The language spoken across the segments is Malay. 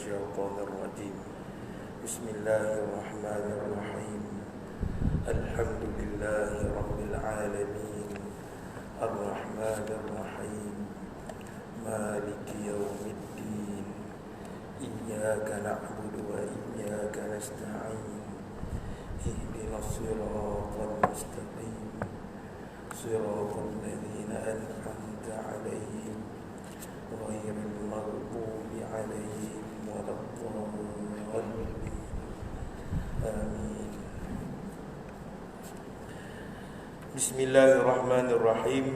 الشيطان الرجيم. بسم الله الرحمن الرحيم. الحمد لله رب العالمين الرحمن الرحيم مالك يوم الدين إياك نعبد وإياك نستعين اهدنا الصراط المستقيم صراط الذين أنعمت عليهم غير المغضوب عليهم ولا الضالين آمين. بسم الله الرحمن الرحيم.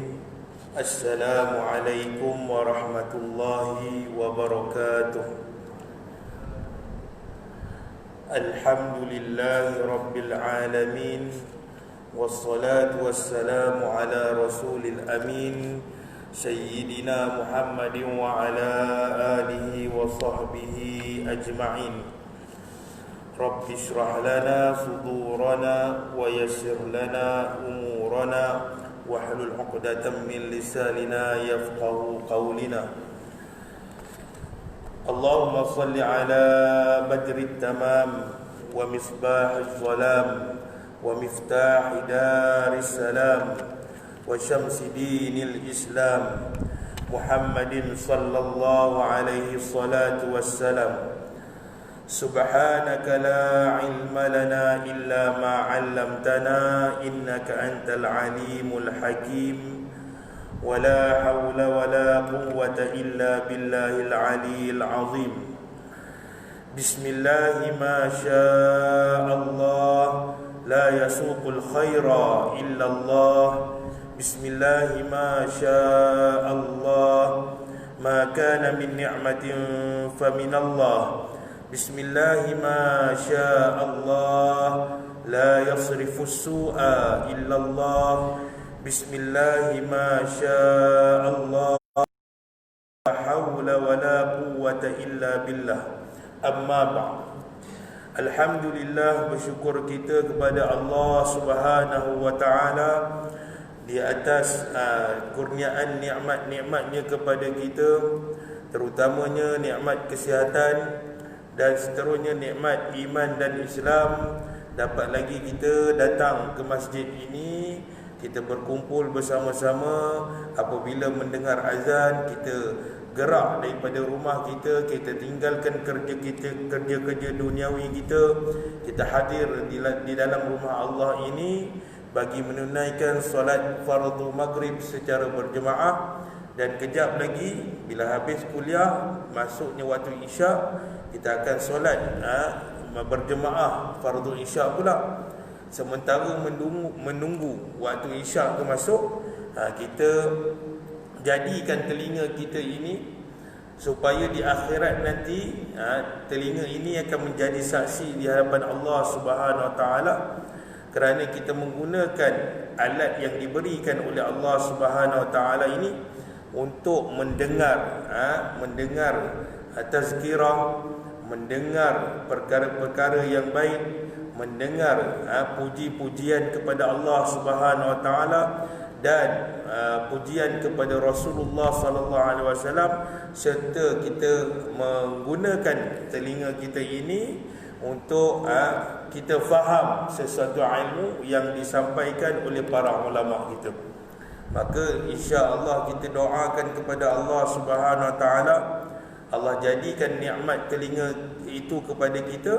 السلام عليكم ورحمة الله وبركاته. الحمد لله رب العالمين والصلاة والسلام على رسول الأمين سيدنا محمد وعلى آله وصحبه أجمعين. رب اشرح لنا صدورنا ويسر لنا أمورنا واحلل عقدة من لساننا يفقه قولنا. اللهم صل على بدر التمام ومصباح الظلام ومفتاح دار السلام وشمس دين الإسلام محمد صلى الله عليه الصلاة والسلام. سبحانك لا علم لنا إلا ما علمتنا إنك أنت العليم الحكيم ولا حول ولا قوة إلا بالله العلي العظيم. بسم الله ما شاء الله لا يسوق الخير إلا الله. بسم الله ما شاء الله ما كان من نعمة فمن الله. بسم الله ما شاء الله لا يصرف السوء إلا الله. بسم الله ما شاء الله لا حول ولا قوة إلا بالله. أما بعد. Alhamdulillah, bersyukur kita kepada Allah Subhanahu wa taala di atas kurniaan nikmat-nikmatnya kepada kita, terutamanya nikmat kesihatan dan seterusnya nikmat iman dan Islam. Dapat lagi kita datang ke masjid ini, kita berkumpul bersama-sama. Apabila mendengar azan, kita gerak daripada rumah kita, kita tinggalkan kerja-kerja duniawi kita hadir di dalam rumah Allah ini bagi menunaikan solat fardu maghrib secara berjemaah. Dan kejap lagi bila habis kuliah, masuknya waktu isyak, kita akan solat berjemaah fardu isyak pula. Sementara menunggu waktu isyak tu masuk, kita jadikan telinga kita ini supaya di akhirat nanti telinga ini akan menjadi saksi di hadapan Allah Subhanahu Wa Taala, kerana kita menggunakan alat yang diberikan oleh Allah Subhanahu Wa Taala ini untuk mendengar tazkirah, mendengar perkara-perkara yang baik, mendengar puji-pujian kepada Allah Subhanahu Wa Taala dan pujian kepada Rasulullah sallallahu alaihi wasallam, serta kita menggunakan telinga kita ini untuk kita faham sesuatu ilmu yang disampaikan oleh para ulama kita. Maka insya-Allah kita doakan kepada Allah Subhanahu Wa Taala, Allah jadikan nikmat telinga itu kepada kita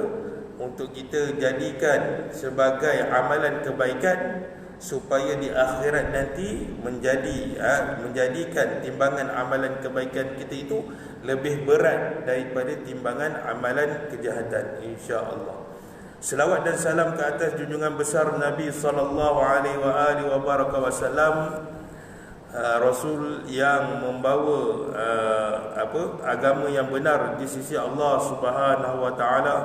untuk kita jadikan sebagai amalan kebaikan, supaya di akhirat nanti menjadikan timbangan amalan kebaikan kita itu lebih berat daripada timbangan amalan kejahatan, insya-Allah. Selawat dan salam ke atas junjungan besar Nabi sallallahu alaihi wasallam, Rasul yang membawa agama yang benar di sisi Allah Subhanahu wa taala.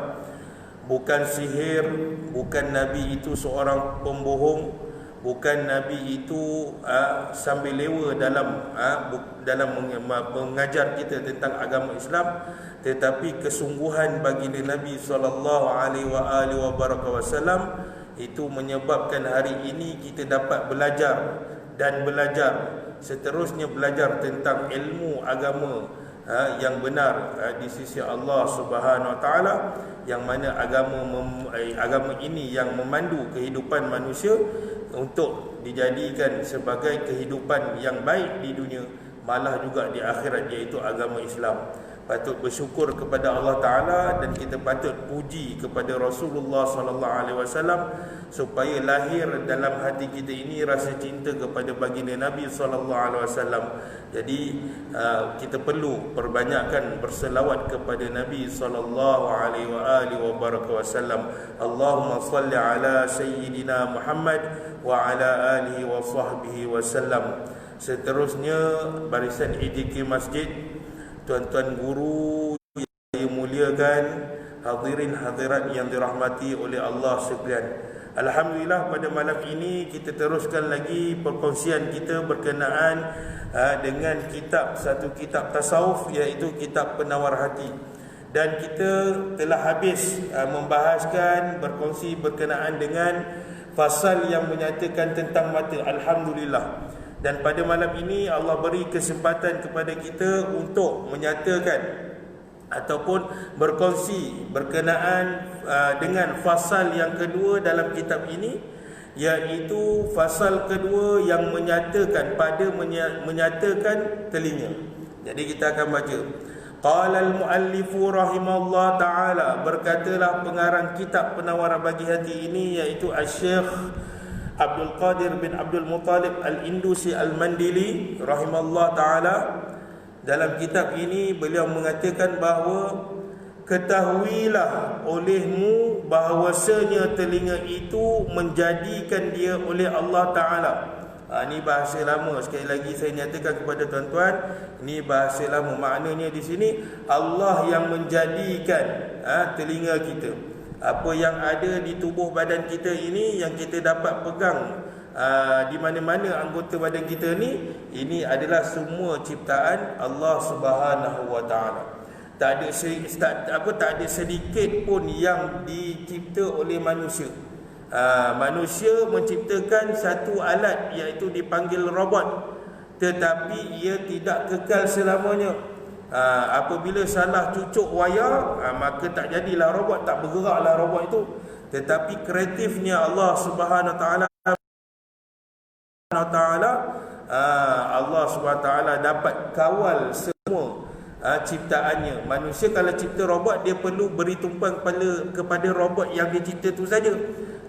Bukan sihir, bukan Nabi itu seorang pembohong, bukan Nabi itu sambil lewa dalam mengajar kita tentang agama Islam, tetapi kesungguhan baginda Nabi sallallahu alaihi wasallam itu menyebabkan hari ini kita dapat belajar dan belajar, seterusnya belajar tentang ilmu agama yang benar di sisi Allah Subhanahu Wa Taala, yang mana agama ini yang memandu kehidupan manusia untuk dijadikan sebagai kehidupan yang baik di dunia, malah juga di akhirat, iaitu agama Islam. Patut bersyukur kepada Allah Ta'ala, dan kita patut puji kepada Rasulullah Sallallahu Alaihi Wasallam supaya lahir dalam hati kita ini rasa cinta kepada baginda Nabi Sallallahu Alaihi Wasallam. Jadi kita perlu perbanyakkan berselawat kepada Nabi Sallallahu Alaihi Wasallam. Allahumma salli ala Sayyidina Muhammad wa ala alihi wa sahbihi wasallam. Seterusnya barisan EJK Masjid, tuan-tuan guru yang saya muliakan, hadirin hadirat yang dirahmati oleh Allah sekalian. Alhamdulillah, pada malam ini kita teruskan lagi perkongsian kita berkenaan dengan satu kitab tasawuf, iaitu kitab Penawar Hati. Dan kita telah habis membahaskan, berkongsi berkenaan dengan fasal yang menyatakan tentang mata. Alhamdulillah. Dan pada malam ini Allah beri kesempatan kepada kita untuk menyatakan ataupun berkongsi berkenaan dengan fasal yang kedua dalam kitab ini, iaitu fasal kedua yang menyatakan menyatakan telinga. Jadi kita akan baca. Qala al-muallifu rahimahullah ta'ala, berkatalah pengarang kitab Penawar Bagi Hati ini, iaitu Syekh Abdul Qadir bin Abdul Muttalib Al-Indusi Al-Mandili rahimahullah ta'ala. Dalam kitab ini beliau mengatakan bahawa ketahuilah olehmu bahawasanya telinga itu menjadikan dia oleh Allah Ta'ala. Ini bahasa lama. Sekali lagi saya nyatakan kepada tuan-tuan, ini bahasa lama. Maknanya di sini Allah yang menjadikan telinga kita. Apa yang ada di tubuh badan kita ini, yang kita dapat pegang di mana-mana anggota badan kita ini adalah semua ciptaan Allah Subhanahu Wa Taala. Tak ada sedikit pun yang dicipta oleh manusia. Manusia menciptakan satu alat, iaitu dipanggil robot, tetapi ia tidak kekal selamanya. Apabila salah cucuk wayar, maka tak jadilah robot, tak bergeraklah robot itu. Tetapi kreatifnya Allah Subhanahu Wa Taala, Allah Subhanahu Wa Taala dapat kawal semua ciptaannya. Manusia kalau cipta robot, dia perlu beri tumpuan kepada robot yang dia cipta tu saja.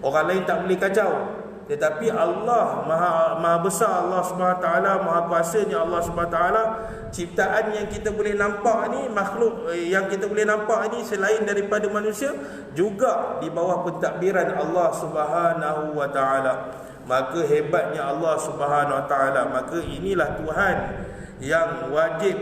Orang lain tak boleh kacau. Tetapi Allah maha besar, Allah Subhanahu Taala maha kuasanya Allah Subhanahu Taala. Ciptaan yang kita boleh nampak ni, makhluk yang kita boleh nampak ni selain daripada manusia, juga di bawah pentadbiran Allah Subhanahu Wa Taala. Maka hebatnya Allah Subhanahu Wa Taala. Maka inilah Tuhan yang wajib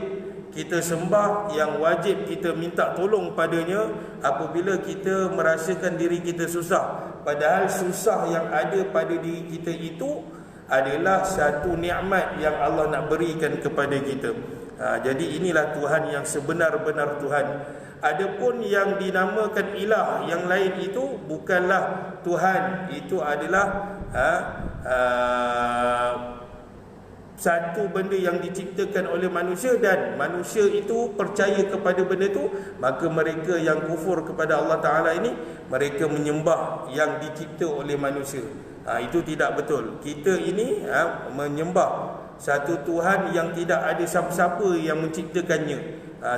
kita sembah, yang wajib kita minta tolong padanya apabila kita merasakan diri kita susah. Padahal susah yang ada pada diri kita itu adalah satu nikmat yang Allah nak berikan kepada kita. Jadi inilah Tuhan yang sebenar-benar Tuhan. Adapun yang dinamakan ilah yang lain itu bukanlah Tuhan. Itu adalah satu benda yang diciptakan oleh manusia, dan manusia itu percaya kepada benda itu. Maka mereka yang kufur kepada Allah Ta'ala ini, mereka menyembah yang dicipta oleh manusia. Itu tidak betul. Kita ini menyembah satu Tuhan yang tidak ada siapa-siapa yang menciptakannya.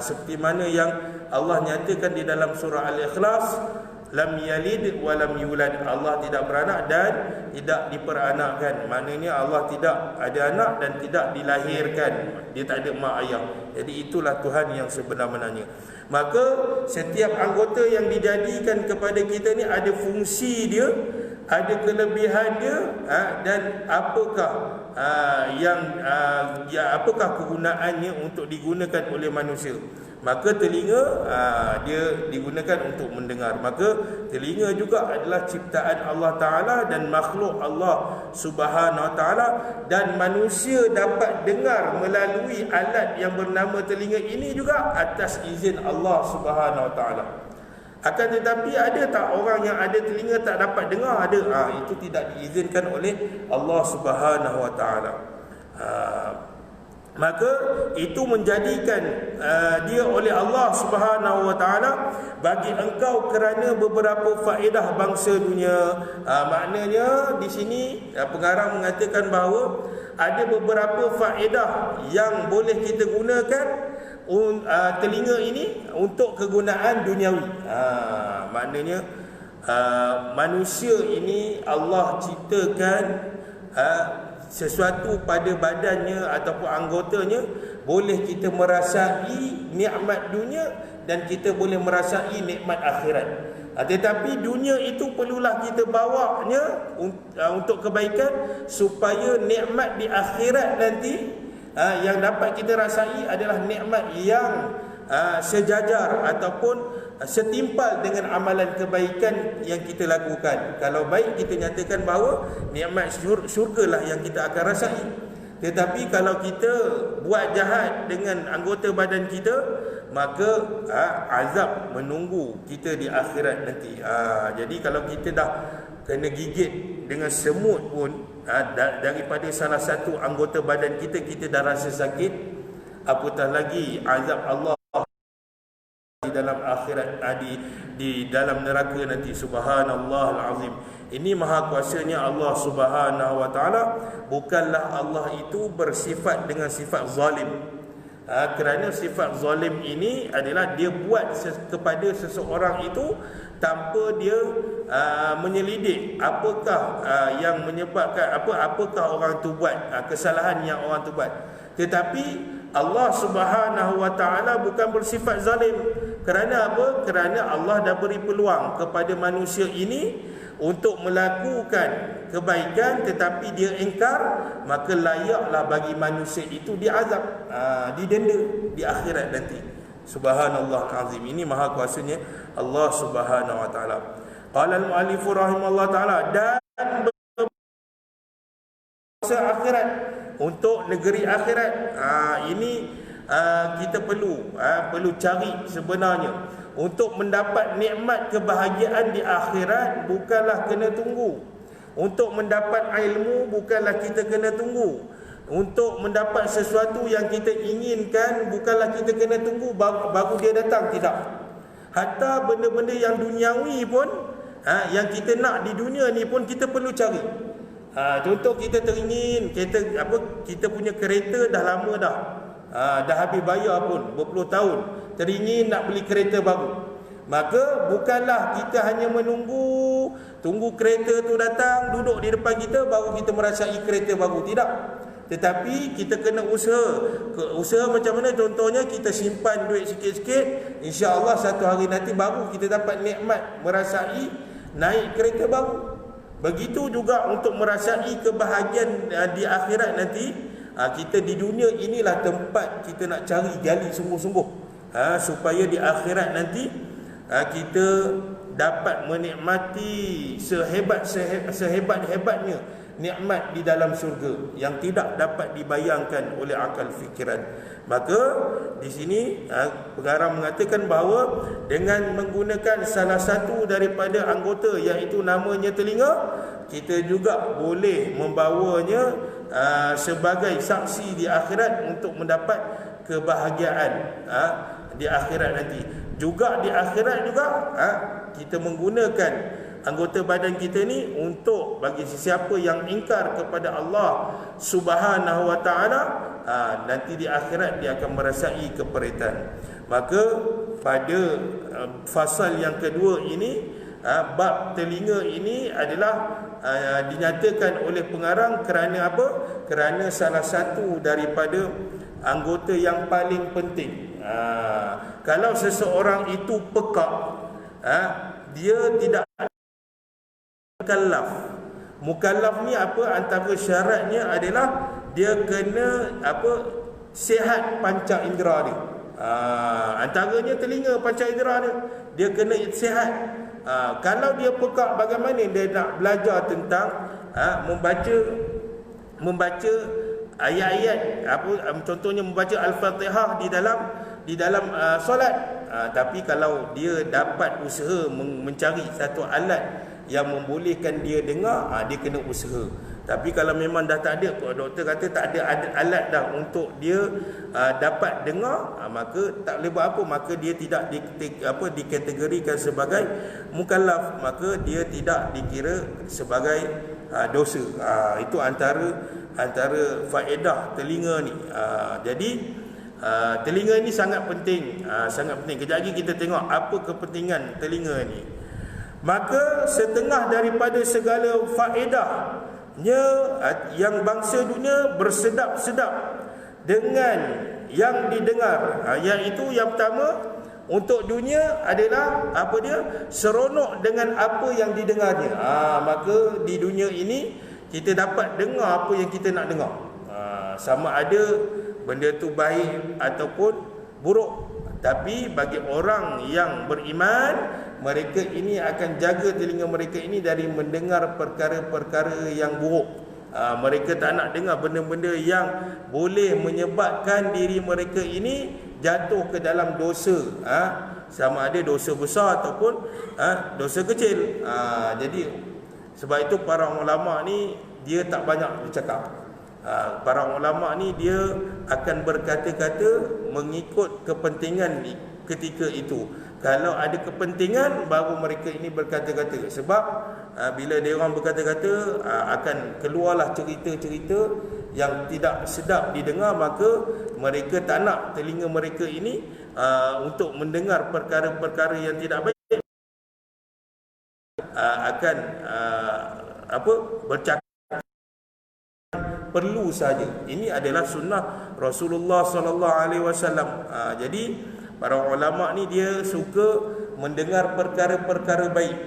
Seperti mana yang Allah nyatakan di dalam surah Al-Ikhlas, lam yalid wa lam yulad. Allah tidak beranak dan tidak diperanakkan. Maknanya Allah tidak ada anak dan tidak dilahirkan. Dia tak ada mak ayah. Jadi itulah Tuhan yang sebenar-benarnya. Maka setiap anggota yang dijadikan kepada kita ni ada fungsi dia, ada kelebihan dia, dan apakah apakah kegunaannya untuk digunakan oleh manusia. Maka telinga dia digunakan untuk mendengar. Maka telinga juga adalah ciptaan Allah Ta'ala dan makhluk Allah Subhanahu Wa Ta'ala. Dan manusia dapat dengar melalui alat yang bernama telinga ini juga atas izin Allah Subhanahu Wa Ta'ala. Akan tetapi ada tak orang yang ada telinga tak dapat dengar? Ada. Itu tidak diizinkan oleh Allah Subhanahu Wa Ta'ala. maka itu menjadikan dia oleh Allah Subhanahu wa taala bagi engkau kerana beberapa faedah bangsa dunia. Maknanya di sini pengarang mengatakan bahawa ada beberapa faedah yang boleh kita gunakan telinga ini untuk kegunaan duniawi. Maknanya manusia ini Allah ciptakan sesuatu pada badannya ataupun anggotanya boleh kita merasai nikmat dunia dan kita boleh merasai nikmat akhirat. Tetapi dunia itu perlulah kita bawanya untuk kebaikan supaya nikmat di akhirat nanti yang dapat kita rasai adalah nikmat yang sejajar ataupun setimpal dengan amalan kebaikan yang kita lakukan. Kalau baik, kita nyatakan bahawa nikmat syurga lah yang kita akan rasai. Tetapi kalau kita buat jahat dengan anggota badan kita, maka azab menunggu kita di akhirat nanti. Jadi kalau kita dah kena gigit dengan semut pun, daripada salah satu anggota badan kita, kita dah rasa sakit, apatah lagi azab Allah di dalam akhirat, di dalam neraka nanti. Subhanallahal azim. Ini maha kuasanya Allah Subhanahu wa taala. Bukanlah Allah itu bersifat dengan sifat zalim. Kerana sifat zalim ini adalah dia buat kepada seseorang itu tanpa dia menyelidik apakah yang menyebabkan apakah orang tu buat, kesalahan yang orang tu buat. Tetapi Allah Subhanahu wa taala bukan bersifat zalim. Kerana apa? Kerana Allah dah beri peluang kepada manusia ini untuk melakukan kebaikan, tetapi dia ingkar, maka layaklah bagi manusia itu diazab, didenda di akhirat nanti. Subhanallah azim. Ini maha kuasanya Allah Subhanahu wa taala. Qala al-muallif rahimahullah taala, dan akhirat, untuk negeri akhirat. Ini kita perlu cari sebenarnya. Untuk mendapat nikmat kebahagiaan di akhirat bukanlah kena tunggu. Untuk mendapat ilmu bukanlah kita kena tunggu. Untuk mendapat sesuatu yang kita inginkan bukanlah kita kena tunggu baru dia datang. Tidak. Hatta benda-benda yang duniawi pun, yang kita nak di dunia ni pun kita perlu cari. Contoh kita teringin kita punya kereta dah lama dah. Dah habis bayar pun berpuluh tahun, teringin nak beli kereta baru. Maka bukanlah kita hanya tunggu kereta tu datang, duduk di depan kita baru kita merasai kereta baru. Tidak. Tetapi kita kena usaha macam mana? Contohnya kita simpan duit sikit-sikit, insya-Allah satu hari nanti baru kita dapat nikmat merasai naik kereta baru. Begitu juga untuk merasai kebahagiaan di akhirat nanti. Kita di dunia inilah tempat kita nak cari, gali sungguh-sungguh, supaya di akhirat nanti kita dapat menikmati sehebat-hebatnya nikmat di dalam syurga yang tidak dapat dibayangkan oleh akal fikiran. Maka di sini pengarang mengatakan bahawa dengan menggunakan salah satu daripada anggota, iaitu namanya telinga, kita juga boleh membawanya sebagai saksi di akhirat untuk mendapat kebahagiaan di akhirat nanti. Juga di akhirat juga kita menggunakan anggota badan kita ni untuk bagi sesiapa yang ingkar kepada Allah Subhanahu wa taala, nanti di akhirat dia akan merasai keperitan. Maka pada fasal yang kedua ini, bab telinga ini adalah dinyatakan oleh pengarang kerana apa? Kerana salah satu daripada anggota yang paling penting. Kalau seseorang itu pekak, dia tidak mukallaf. Mukallaf ni apa? Antara syaratnya adalah dia kena sihat panca indera dia. Antaranya telinga, panca indera dia kena sihat. Kalau dia pekak, bagaimana dia nak belajar tentang membaca ayat-ayat, contohnya membaca Al-Fatihah di dalam solat. Tapi kalau dia dapat usaha mencari satu alat yang membolehkan dia dengar, dia kena usaha. Tapi kalau memang dah tak ada, doktor kata tak ada alat dah untuk dia dapat dengar, maka tak boleh buat apa, maka dia tidak dikategorikan sebagai mukallaf, maka dia tidak dikira sebagai dosa. Itu antara faedah telinga ni. Jadi telinga ni sangat penting, sangat penting. Kejap lagi kita tengok apa kepentingan telinga ni. Maka setengah daripada segala faedahnya yang bangsa dunia bersedap-sedap dengan yang didengar, iaitu yang pertama untuk dunia adalah apa dia? Seronok dengan apa yang didengarnya. Maka di dunia ini kita dapat dengar apa yang kita nak dengar. Sama ada benda tu baik ataupun buruk. Tapi bagi orang yang beriman, mereka ini akan jaga telinga mereka ini dari mendengar perkara-perkara yang buruk. Mereka tak nak dengar benda-benda yang boleh menyebabkan diri mereka ini jatuh ke dalam dosa. Sama ada dosa besar ataupun dosa kecil. Jadi sebab itu para ulama ni dia tak banyak bercakap. Para ulama ni dia akan berkata-kata mengikut kepentingan ketika itu. Kalau ada kepentingan baru mereka ini berkata-kata. Sebab bila dia orang berkata-kata akan keluarlah cerita-cerita yang tidak sedap didengar, maka mereka tak nak telinga mereka ini untuk mendengar perkara-perkara yang tidak baik, akan bercakap perlu saja. Ini adalah sunnah Rasulullah sallallahu alaihi wasallam. Jadi para ulama ni dia suka mendengar perkara-perkara baik.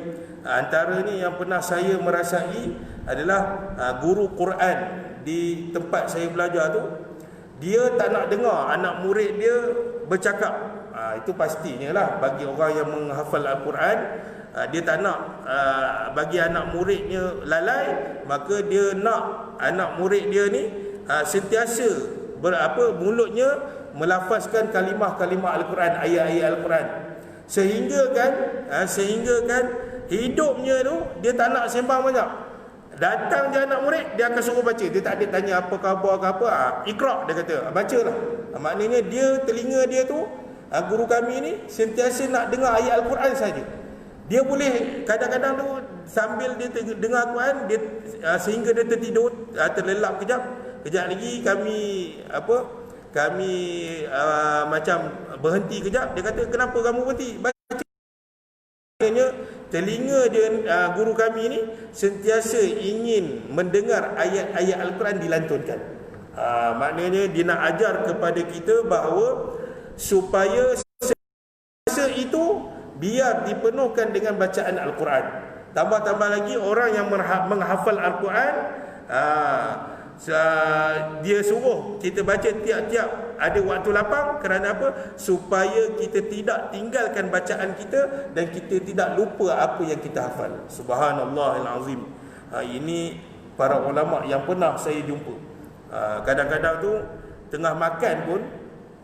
Antara ni yang pernah saya merasai adalah guru Quran di tempat saya belajar tu, dia tak nak dengar anak murid dia bercakap. Itu pastinya lah bagi orang yang menghafal Al-Quran. Dia tak nak bagi anak muridnya lalai, maka dia nak anak murid dia ni sentiasa mulutnya melafazkan kalimah-kalimah Al-Quran, ayat-ayat Al-Quran, sehingga kan hidupnya tu dia tak nak sembang banyak. Datang je anak murid, dia akan suruh baca. Dia tak ada tanya apa khabar ke apa. Iqra' dia kata, bacalah. Maknanya dia, telinga dia tu, guru kami ni sentiasa nak dengar ayat Al-Quran saja. Dia boleh kadang-kadang tu sambil dia dengar Quran, dia sehingga dia tertidur, terlelap kejap. Kejap lagi kami macam berhenti kejap. Dia kata, kenapa kamu berhenti? Baca. Telinga dia, guru kami ni sentiasa ingin mendengar ayat-ayat Al-Quran dilantunkan. Maknanya dia nak ajar kepada kita bahawa supaya masa itu biar dipenuhkan dengan bacaan Al-Quran. Tambah-tambah lagi orang yang menghafal Al-Quran, dia suruh kita baca tiap-tiap ada waktu lapang. Kerana apa? Supaya kita tidak tinggalkan bacaan kita dan kita tidak lupa apa yang kita hafal. Subhanallahil azim. Ini para ulama yang pernah saya jumpa. Kadang-kadang tu tengah makan pun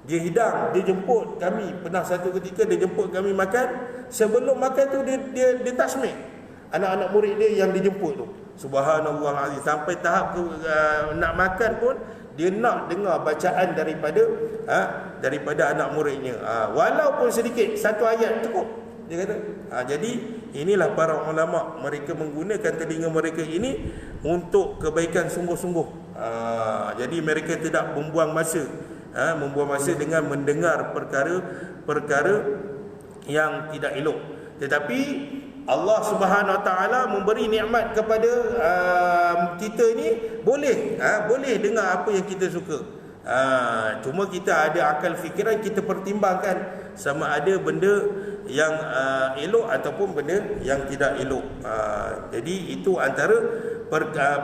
dia hidang, dia jemput kami. Pernah satu ketika dia jemput kami makan. Sebelum makan tu dia tasmih anak-anak murid dia yang dijemput tu. Subhanallah azim. Sampai tahap nak makan pun dia nak dengar bacaan daripada anak muridnya. Walaupun sedikit, satu ayat cukup, dia kata. Jadi inilah para ulama, mereka menggunakan telinga mereka ini untuk kebaikan sungguh-sungguh. Jadi mereka tidak membuang masa dengan mendengar perkara-perkara yang tidak elok. Tetapi Allah Subhanahu Wa Taala memberi nikmat kepada kita ni, boleh dengar apa yang kita suka. Cuma kita ada akal fikiran, kita pertimbangkan sama ada benda yang elok ataupun benda yang tidak elok. Jadi itu antara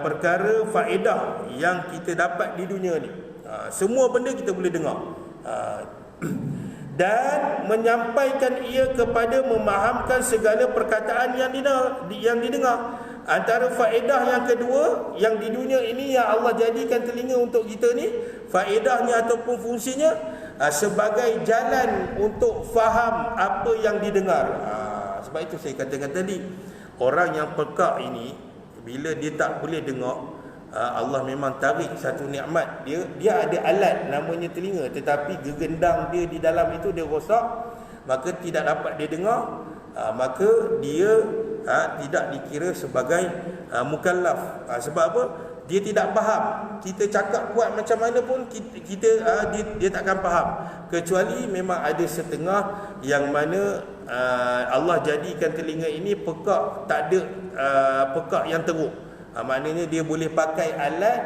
perkara faedah yang kita dapat di dunia ni. Semua benda kita boleh dengar. Dan menyampaikan ia kepada memahamkan segala perkataan yang didengar. Antara faedah yang kedua yang di dunia ini yang Allah jadikan telinga untuk kita ni, faedahnya ataupun fungsinya sebagai jalan untuk faham apa yang didengar. Sebab itu saya katakan tadi, orang yang pekak ini bila dia tak boleh dengar, Allah memang tarik satu nikmat. Dia ada alat namanya telinga, tetapi gegendang dia di dalam itu dia rosak, maka tidak dapat dia dengar, maka dia tidak dikira sebagai mukallaf. Sebab apa? Dia tidak faham. Kita cakap kuat macam mana pun dia takkan faham, kecuali memang ada setengah yang mana Allah jadikan telinga ini pekak, tak ada pekak yang teruk. Maknanya dia boleh pakai alat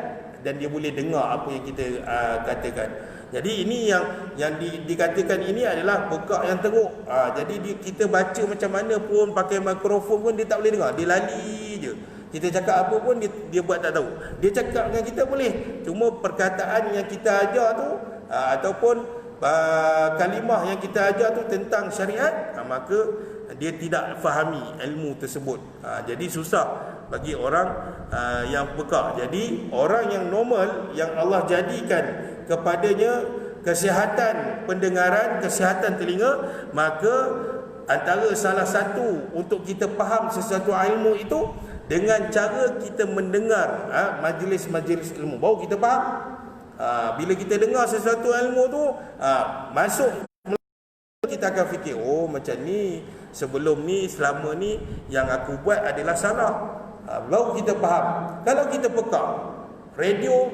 dan dia boleh dengar apa yang kita katakan. Jadi ini yang dikatakan ini adalah pekak yang teruk. Jadi kita baca macam mana pun, pakai mikrofon pun dia tak boleh dengar, dia lali je. Kita cakap apa pun dia buat tak tahu. Dia cakap dengan kita boleh, cuma perkataan yang kita ajar tu ataupun kalimah yang kita ajar tu tentang syariat, maka dia tidak fahami ilmu tersebut. Jadi susah bagi orang yang pekak. Jadi orang yang normal, yang Allah jadikan kepadanya kesihatan pendengaran, kesihatan telinga, maka antara salah satu untuk kita faham sesuatu ilmu itu dengan cara kita mendengar majlis-majlis ilmu, baru kita faham. Bila kita dengar sesuatu ilmu tu masuk, kita akan fikir, oh macam ni, sebelum ni, selama ni yang aku buat adalah salah. Baru kita faham. Kalau kita pekak radio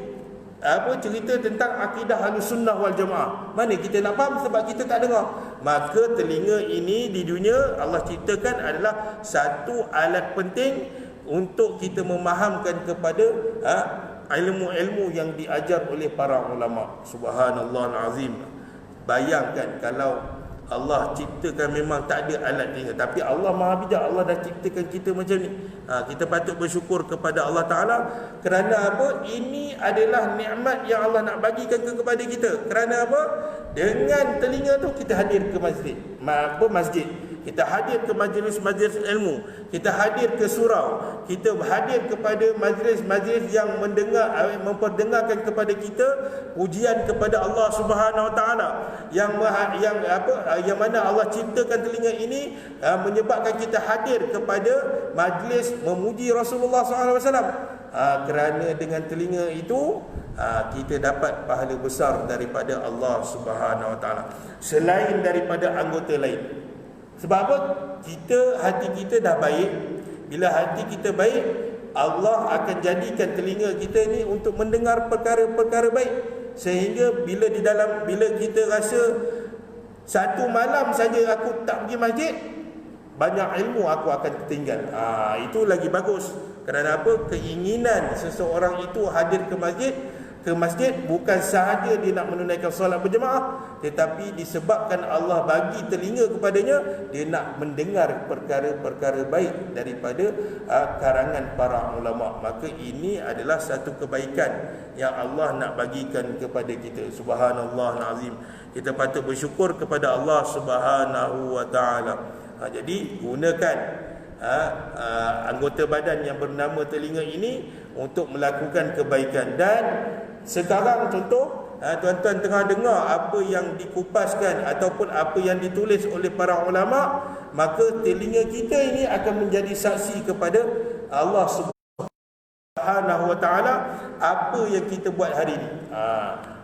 cerita tentang akidah Ahlussunnah wal Jamaah, mana kita nak faham sebab kita tak dengar. Maka telinga ini di dunia Allah ciptakan adalah satu alat penting untuk kita memahamkan kepada ilmu-ilmu yang diajar oleh para ulama. Subhanallahal azim. Bayangkan kalau Allah ciptakan memang tak ada alat telinga, tapi Allah Maha bijak, Allah dah ciptakan kita macam ni. Kita patut bersyukur kepada Allah Ta'ala. Kerana apa? Ini adalah nikmat yang Allah nak bagikan kepada kita. Kerana apa? Dengan telinga tu kita hadir ke masjid. Masjid. Kita hadir ke majlis-majlis ilmu, kita hadir ke surau, kita hadir kepada majlis-majlis yang memperdengarkan kepada kita pujian kepada Allah Subhanahu Wa Taala, yang mana Allah ciptakan telinga ini menyebabkan kita hadir kepada majlis memuji Rasulullah SAW. Kerana dengan telinga itu kita dapat pahala besar daripada Allah Subhanahu Wa Taala, selain daripada anggota lain. Sebab apa? Hati kita dah baik. Bila hati kita baik, Allah akan jadikan telinga kita ni untuk mendengar perkara-perkara baik. Sehingga bila kita rasa satu malam saja aku tak pergi masjid, banyak ilmu aku akan tertinggal. Itu lagi bagus. Kerana apa? Keinginan seseorang itu hadir ke masjid bukan sahaja dia nak menunaikan solat berjemaah, tetapi disebabkan Allah bagi telinga kepadanya, dia nak mendengar perkara-perkara baik daripada karangan para ulama. Maka ini adalah satu kebaikan yang Allah nak bagikan kepada kita. Subhanallahal azim. Kita patut bersyukur kepada Allah Subhanahu Wa Taala. Jadi gunakan anggota badan yang bernama telinga ini untuk melakukan kebaikan. Dan sekarang contoh, tuan-tuan tengah dengar apa yang dikupaskan ataupun apa yang ditulis oleh para ulama, maka telinga kita ini akan menjadi saksi kepada Allah Subhanahu Wa Taala apa yang kita buat hari ini.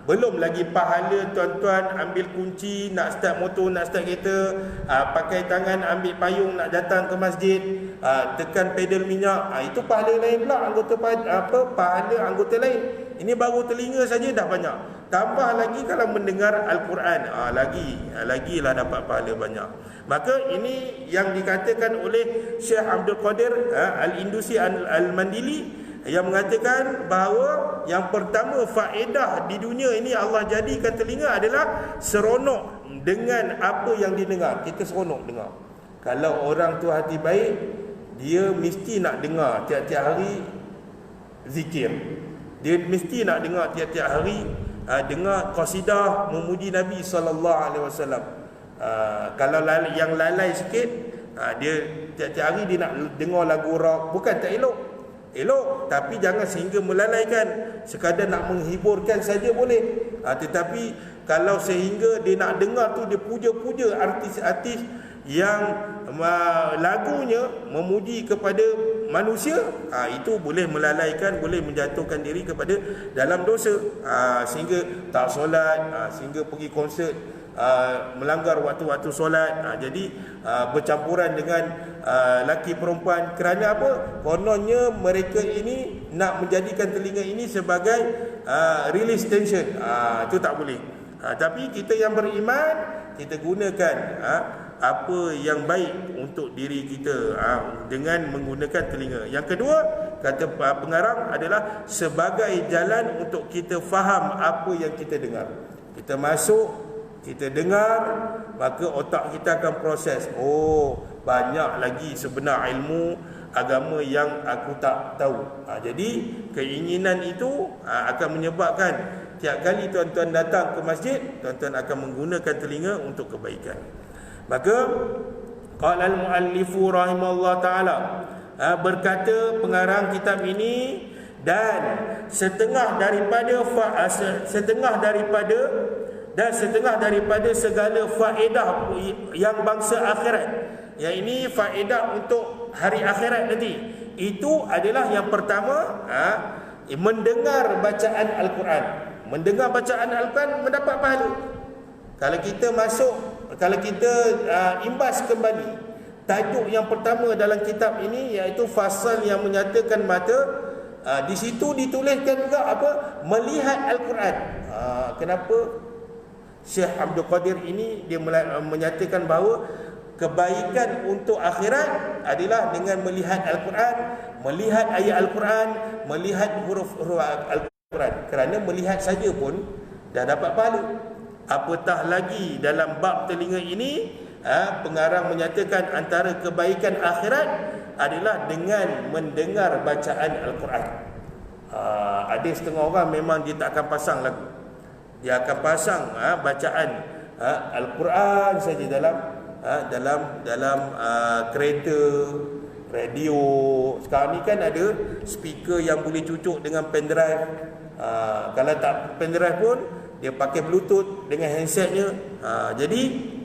Belum lagi pahala tuan-tuan ambil kunci nak start motor, nak start kereta, pakai tangan ambil payung nak datang ke masjid, tekan pedal minyak, itu pahala lain pula, pahala anggota lain. Ini baru telinga saja dah banyak. Tambah lagi kalau mendengar Al-Quran, lagilah dapat pahala banyak. Maka ini yang dikatakan oleh Syekh Abdul Qadir Al-Indusi Al-Mandili, yang mengatakan bahawa yang pertama faedah di dunia ini Allah jadikan telinga adalah seronok dengan apa yang didengar. Kita seronok dengar. Kalau orang tu hati baik, dia mesti nak dengar tiap-tiap hari zikir. Dia mesti nak dengar tiap-tiap hari dengar qasidah memuji Nabi SAW. Kalau yang lalai sikit, dia tiap-tiap hari dia nak dengar lagu rock. Bukan tak elok, tapi jangan sehingga melalaikan. Sekadar nak menghiburkan saja boleh, tetapi kalau sehingga dia nak dengar tu dia puja-puja artis-artis yang lagunya memuji kepada manusia, itu boleh melalaikan, boleh menjatuhkan diri kepada dalam dosa, sehingga tak solat, sehingga pergi konsert, melanggar waktu-waktu solat, jadi bercampuran dengan laki perempuan. Kerana apa? Kononnya mereka ini nak menjadikan telinga ini sebagai release tension. Itu tak boleh. Tapi kita yang beriman, kita gunakan apa yang baik untuk diri kita dengan menggunakan telinga. Yang kedua, kata pengarang, adalah sebagai jalan untuk kita faham apa yang kita dengar. Kita masuk, kita dengar, maka otak kita akan proses. Oh, banyak lagi sebenar ilmu agama yang aku tak tahu. Jadi keinginan itu akan menyebabkan tiap kali tuan-tuan datang ke masjid, tuan-tuan akan menggunakan telinga untuk kebaikan. Maka qala al-muallifu rahimahullah taala, berkata pengarang kitab ini, dan setengah daripada segala faedah yang bangsa akhirat, yang ini faedah untuk hari akhirat nanti, itu adalah yang pertama, mendengar bacaan Al-Quran. Mendengar bacaan Al-Quran mendapat pahala. Kalau kita masuk, kalau kita imbas kembali tajuk yang pertama dalam kitab ini, iaitu fasal yang menyatakan mata, di situ dituliskan juga apa? Melihat Al-Quran. Kenapa Syekh Abdul Qadir ini dia menyatakan bahawa kebaikan untuk akhirat adalah dengan melihat Al-Quran, melihat ayat Al-Quran, melihat huruf-huruf Al-Quran. Kerana melihat saja pun dah dapat pahala. Apatah lagi dalam bab telinga ini, pengarang menyatakan antara kebaikan akhirat adalah dengan mendengar bacaan Al-Quran. Ada setengah orang memang dia tak akan pasang lagu, dia akan pasang bacaan Al-Quran saja dalam kereta, radio. Sekarang ni kan ada speaker yang boleh cucuk dengan pendrive. Kalau tak pendrive pun dia pakai bluetooth dengan handsetnya. Jadi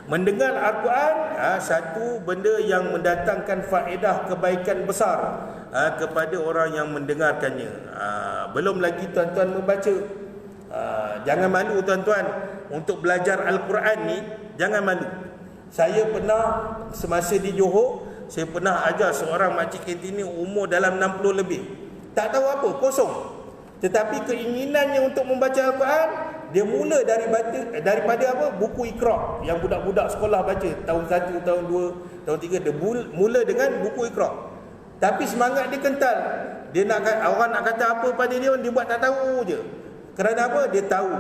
mendengar Al-Quran satu benda yang mendatangkan faedah kebaikan besar kepada orang yang mendengarkannya. Belum lagi tuan-tuan membaca. Jangan malu tuan-tuan untuk belajar Al-Quran ni, jangan malu. Saya pernah semasa di Johor, saya pernah ajar seorang makcik kantin ni umur dalam 60 lebih. Tak tahu apa, kosong. Tetapi keinginannya untuk membaca Al-Quran, dia mula daripada apa? Buku Iqra yang budak-budak sekolah baca tahun 1, tahun 2, tahun 3. Dia mula dengan buku Iqra. Tapi semangat dia kental. Dia nak, orang nak kata apa pada dia, dia buat tak tahu je. Kerana apa? Dia tahu.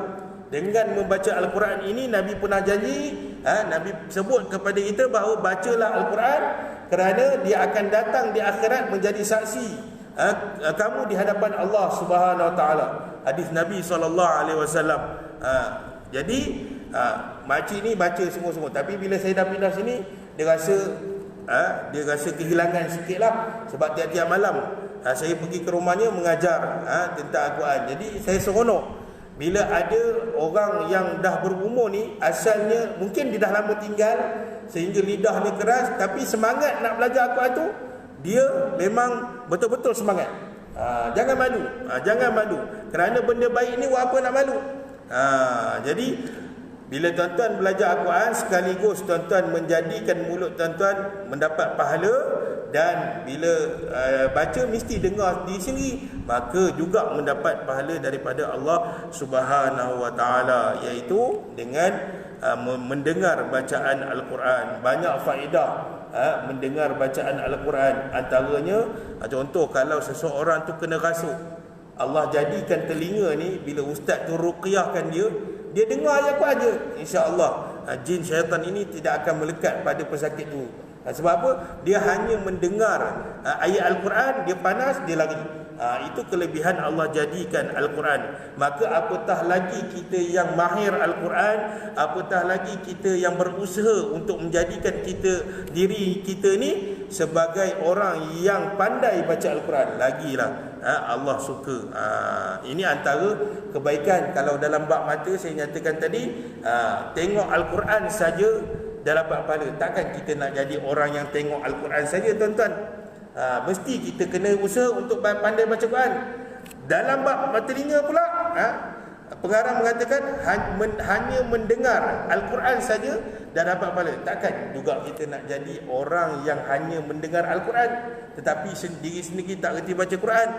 Dengan membaca Al-Quran ini, Nabi pernah janji, Nabi sebut kepada kita bahawa bacalah Al-Quran, kerana dia akan datang di akhirat menjadi saksi kamu di hadapan Allah Subhanahu Wa Taala. Hadis Nabi SAW. Jadi makcik ni baca semua-semua. Tapi bila saya dah pindah sini, dia rasa kehilangan sikit lah. Sebab tiap-tiap malam saya pergi ke rumahnya mengajar tentang Al-Quran. Jadi saya seronok bila ada orang yang dah berumur ni, asalnya mungkin dia dah lama tinggal sehingga lidahnya keras, tapi semangat nak belajar Al-Quran tu, dia memang betul-betul semangat. Jangan malu. Jangan malu. Kerana benda baik ni, buat apa nak malu? Jadi bila tuan-tuan belajar Al-Quran, sekaligus tuan-tuan menjadikan mulut tuan-tuan mendapat pahala, dan bila baca mesti dengar di sini, maka juga mendapat pahala daripada Allah Subhanahu Wa Taala, iaitu dengan mendengar bacaan Al-Quran. Banyak faedah mendengar bacaan Al-Quran. Antaranya, contoh kalau seseorang tu kena rasuk, Allah jadikan telinga ni, bila ustaz tu ruqyahkan dia dengar ayat Quran je, insya-Allah jin syaitan ini tidak akan melekat pada pesakit tu. Sebab apa? Dia hanya mendengar ayat Al-Quran, dia panas, dia lari. Itu kelebihan Allah jadikan Al-Quran. Maka apatah lagi kita yang mahir Al-Quran, apatah lagi kita yang berusaha untuk menjadikan diri kita ni sebagai orang yang pandai baca Al-Quran. Lagilah Allah suka. Ini antara kebaikan. Kalau dalam bab mata saya nyatakan tadi, tengok Al-Quran saja dah dapat pahala. Takkan kita nak jadi orang yang tengok Al-Quran saja tuan-tuan? Mesti kita kena usaha untuk pandai baca Quran. Dalam bab telinga pula, pengarang mengatakan hanya mendengar Al-Quran saja dah dapat pahala. Takkan juga kita nak jadi orang yang hanya mendengar Al-Quran tetapi diri sendiri tak reti baca Quran.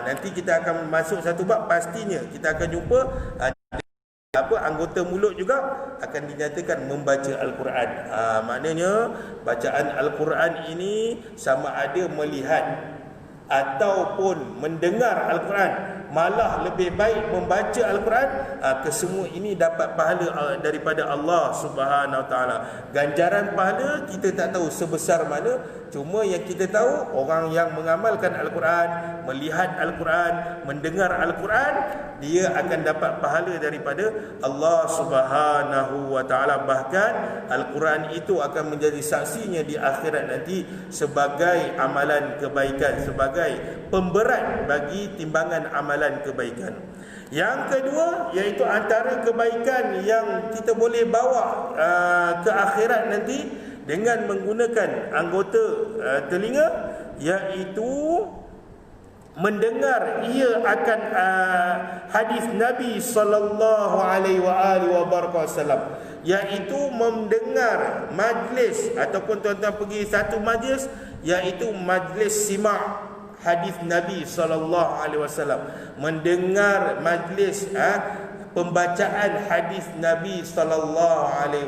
Nanti kita akan masuk satu bab, pastinya kita akan jumpa anggota mulut juga akan dinyatakan membaca Al-Quran. Maknanya bacaan Al-Quran ini sama ada melihat ataupun mendengar Al-Quran, malah lebih baik membaca Al-Quran. Kesemua ini dapat pahala daripada Allah Subhanahu Wa Taala. Ganjaran pahala kita tak tahu sebesar mana, cuma yang kita tahu orang yang mengamalkan Al-Quran, melihat Al-Quran, mendengar Al-Quran, dia akan dapat pahala daripada Allah Subhanahu Wa Taala. Bahkan Al-Quran itu akan menjadi saksinya di akhirat nanti sebagai amalan kebaikan, sebagai pemberat bagi timbangan amalan kebaikan. Yang kedua, iaitu antara kebaikan yang kita boleh bawa ke akhirat nanti dengan menggunakan anggota telinga, iaitu mendengar ia akan hadis Nabi sallallahu alaihi wasallam, iaitu mendengar majlis ataupun tuan-tuan pergi satu majlis, iaitu majlis simak hadis Nabi sallallahu alaihi wasallam, mendengar majlis pembacaan hadis Nabi sallallahu alaihi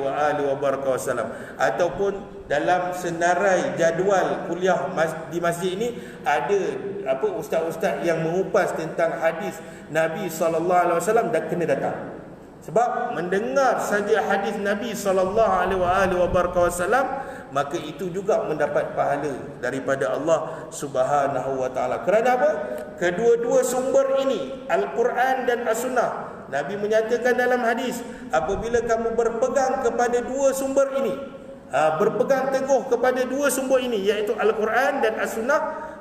wasallam, ataupun dalam senarai jadual kuliah di masjid ini ada ustaz-ustaz yang mengupas tentang hadis Nabi sallallahu alaihi wasallam dah kena datang. Sebab mendengar saja hadis Nabi sallallahu alaihi wasallam, maka itu juga mendapat pahala daripada Allah Subhanahu Wa Taala. Kerana apa? Kedua-dua sumber ini, Al-Quran dan As-Sunnah, Nabi menyatakan dalam hadis, apabila kamu berpegang kepada dua sumber ini, berpegang teguh kepada dua sumber ini, iaitu Al-Quran dan As-Sunnah,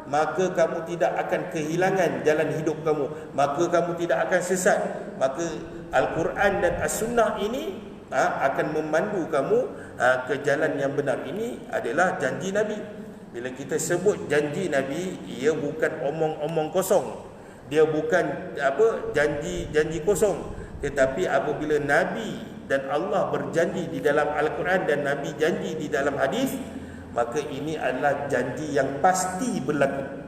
maka kamu tidak akan kehilangan jalan hidup kamu, maka kamu tidak akan sesat. Maka Al-Quran dan As-Sunnah ini akan memandu kamu ke jalan yang benar. Ini adalah janji Nabi. Bila kita sebut janji Nabi, ia bukan omong-omong kosong, dia bukan janji kosong, tetapi apabila Nabi dan Allah berjanji di dalam Al-Quran dan Nabi janji di dalam hadis, maka ini adalah janji yang pasti berlaku.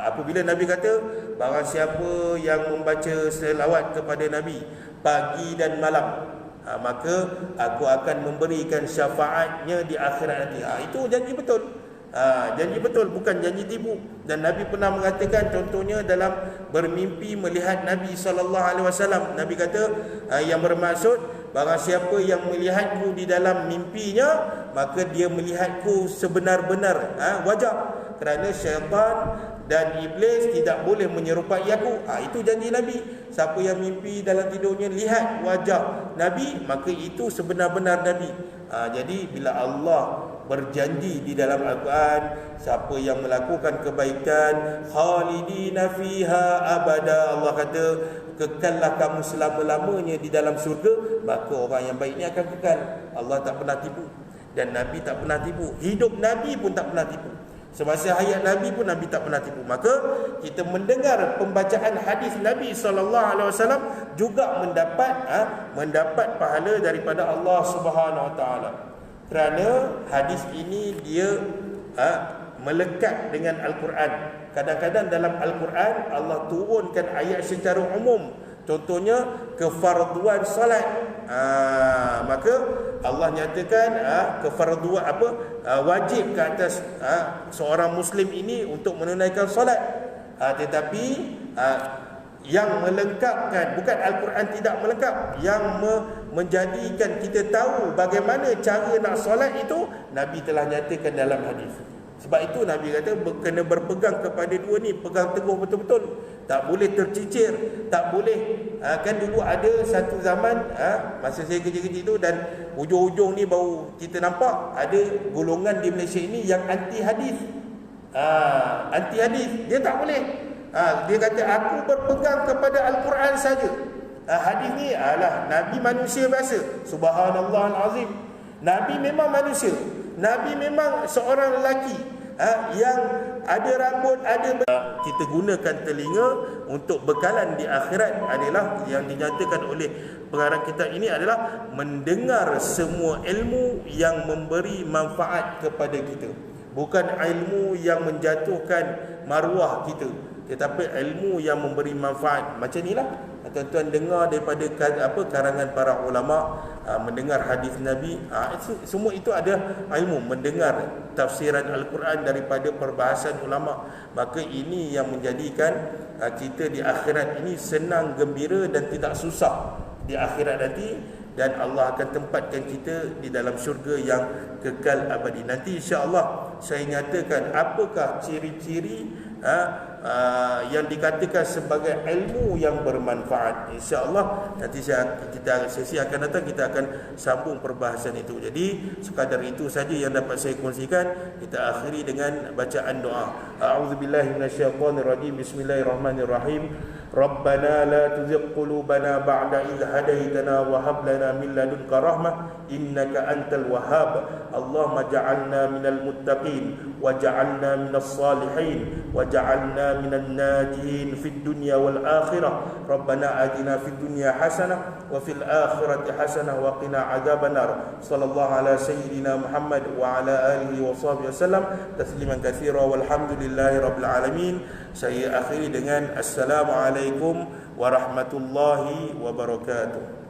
Apabila Nabi kata, barang siapa yang membaca selawat kepada Nabi pagi dan malam, maka aku akan memberikan syafaatnya di akhirat nanti. Itu janji betul. Janji betul, bukan janji tipu. Dan Nabi pernah mengatakan, contohnya dalam bermimpi melihat Nabi SAW, Nabi kata yang bermaksud, barang siapa yang melihatku di dalam mimpinya, maka dia melihatku sebenar-benar wajah. Kerana syaitan dan iblis tidak boleh menyerupai aku. Itu janji Nabi. Siapa yang mimpi dalam tidurnya lihat wajah Nabi, maka itu sebenar-benar Nabi. Jadi bila Allah berjanji di dalam Al-Quran, siapa yang melakukan kebaikan, khalidina fiha abada, Allah kata kekallah kamu selama-lamanya di dalam surga, maka orang yang baik ni akan kekal. Allah tak pernah tipu, dan Nabi tak pernah tipu. Hidup Nabi pun tak pernah tipu. Semasa hayat Nabi pun Nabi tak pernah tipu. Maka kita mendengar pembacaan hadis Nabi SAW juga mendapat pahala daripada Allah Subhanahu Wa Taala. Kerana hadis ini dia melekat dengan Al-Quran. Kadang-kadang dalam Al-Quran Allah turunkan ayat secara umum, contohnya kefarduan salat. Maka Allah nyatakan kefarduan wajib ke atas seorang Muslim ini untuk menunaikan salat. Tetapi yang melengkapkan, bukan Al-Quran tidak melengkap, yang menjadikan kita tahu bagaimana cara nak solat itu, Nabi telah nyatakan dalam hadis. Sebab itu Nabi kata kena berpegang kepada dua ni, pegang teguh betul-betul, tak boleh tercicir, tak boleh. Kan dulu ada satu zaman, masa saya kecil-kecil tu, dan hujung-hujung ni baru kita nampak ada golongan di Malaysia ini yang anti hadis. Anti hadis, dia tak boleh. Dia kata aku berpegang kepada Al-Quran saja. Hadis ni adalah Nabi manusia biasa. Subhanallahal azim. Nabi memang manusia. Nabi memang seorang lelaki. yang ada rambut, kita gunakan telinga untuk bekalan di akhirat adalah yang dinyatakan oleh pengarang kitab ini adalah mendengar semua ilmu yang memberi manfaat kepada kita. Bukan ilmu yang menjatuhkan maruah kita, tetapi ilmu yang memberi manfaat. Macam inilah tuan-tuan dengar daripada karangan para ulama, mendengar hadis Nabi, semua itu ada ilmu. Mendengar tafsiran Al-Quran daripada perbahasan ulama, maka ini yang menjadikan kita di akhirat ini senang, gembira dan tidak susah di akhirat nanti. Dan Allah akan tempatkan kita di dalam syurga yang kekal abadi. Nanti insya-Allah saya nyatakan apakah ciri-ciri yang dikatakan sebagai ilmu yang bermanfaat. InsyaAllah nanti sesi akan datang kita akan sambung perbahasan itu. Jadi sekadar itu saja yang dapat saya kongsikan. Kita akhiri dengan bacaan doa. A'udzubillahi minasyaitonirrajim. Bismillahirrahmanirrahim. Rabbana la tuzigh qulubana ba'da idh hadaitana wa hab lana min ladunka rahmah innaka antal wahhab. Allahumma ja'alna minal muttaqin wa ja'alna minas salihin wa ja'alna minan najin fid dunya wal akhirah. Rabbana atina fid dunya hasanah wa fil akhirati hasanah wa qina adzabannar. Sallallahu ala sayyidina Muhammad wa ala alihi wa sahbihi wasallam tasliman katsira walhamdulillahi rabbil alamin. Saya akhiri dengan assalamualaikum warahmatullahi wabarakatuh.